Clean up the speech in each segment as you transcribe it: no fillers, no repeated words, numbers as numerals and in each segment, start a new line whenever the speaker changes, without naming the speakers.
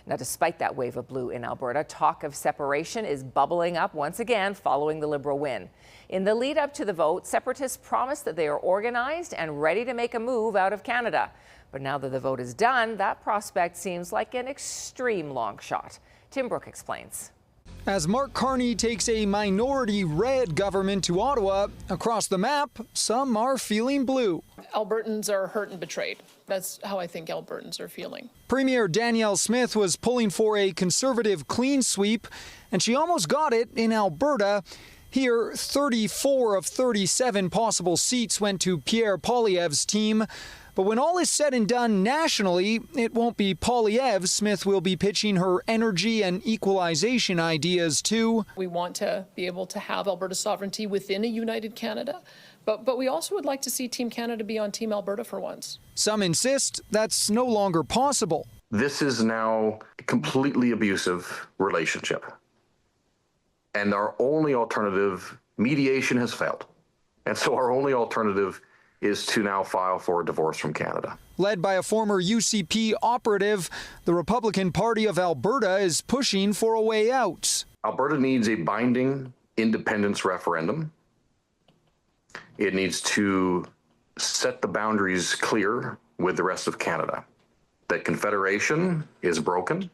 Now, despite that wave of blue in Alberta, talk of separation is bubbling up once again following the Liberal win. In the lead up to the vote, Separatists promised that they are organized and ready to make a move out of Canada. But now that the vote is done, that prospect seems like an extreme long shot. Tim Brooke explains.
As Mark Carney takes a minority red government to Ottawa, across the map, some are feeling blue.
Albertans are hurt and betrayed. That's how I think Albertans are feeling.
Premier Danielle Smith was pulling for a Conservative clean sweep, and she almost got it in Alberta. Here, 34 of 37 possible seats went to Pierre Poilievre's team. But when all is said and done nationally, it won't be Poilievre. Smith will be pitching her energy and equalization ideas too.
We want to be able to have Alberta sovereignty within a united Canada, but we also would like to see Team Canada be on Team Alberta for once.
Some insist that's no longer possible.
This is now a completely abusive relationship. And our only alternative, mediation has failed. And so our only alternative is to now file for a divorce from Canada.
Led by a former UCP operative, the Republican Party of Alberta is pushing for a way out.
Alberta needs a binding independence referendum. It needs to set the boundaries clear with the rest of Canada. That Confederation is broken.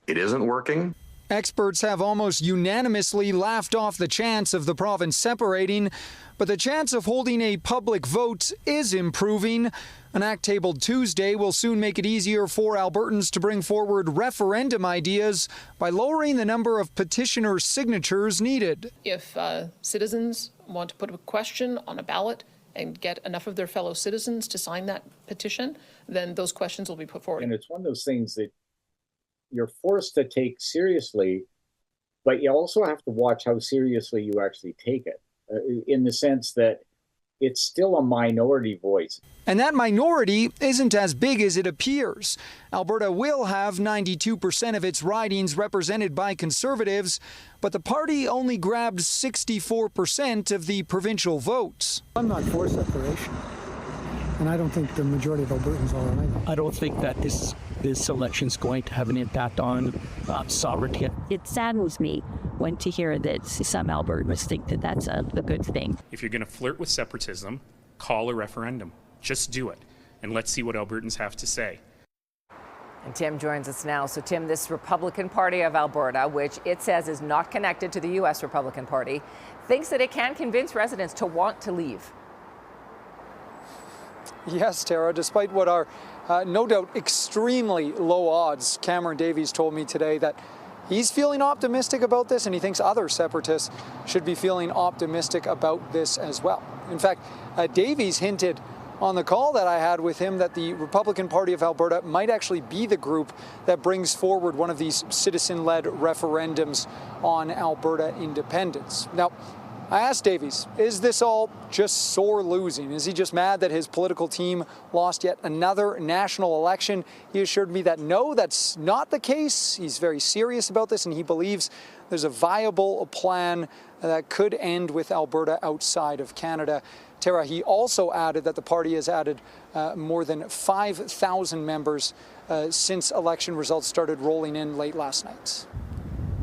It isn't working.
Experts have almost unanimously laughed off the chance of the province separating, but the chance of holding a public vote is improving. An act tabled Tuesday will soon make it easier for Albertans to bring forward referendum ideas by lowering the number of petitioner signatures needed.
If citizens want to put a question on a ballot and get enough of their fellow citizens to sign that petition, then those questions will be put forward.
And it's one of those things that you're forced to take seriously, but you also have to watch how seriously you actually take it, in the sense that it's still a minority voice.
And that minority isn't as big as it appears. Alberta will have 92% of its ridings represented by Conservatives, but the party only grabbed 64% of the provincial votes.
I'm not for separation, and I don't think the majority of Albertans are either.
I don't think that this election is going to have an impact on sovereignty.
It saddens me to hear that some Albertans think that that's a good thing.
If you're going to flirt with separatism, call a referendum. Just do it, and let's see what Albertans have to say.
And Tim joins us now. So, Tim, this Republican Party of Alberta, which it says is not connected to the U.S. Republican Party, thinks that it can convince residents to want to leave.
Yes, Tara, despite what are no doubt extremely low odds. Cameron Davies told me today that he's feeling optimistic about this, and he thinks other separatists should be feeling optimistic about this as well. In fact, Davies hinted on the call that I had with him that the Republican Party of Alberta might actually be the group that brings forward one of these citizen-led referendums on Alberta independence. Now, I asked Davies, is this all just sore losing? Is he just mad that his political team lost yet another national election? He assured me that no, that's not the case. He's very serious about this, and he believes there's a viable plan that could end with Alberta outside of Canada. Tara, he also added that the party has added more than 5,000 members since election results started rolling in late last night.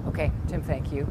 Okay, Tim, thank you.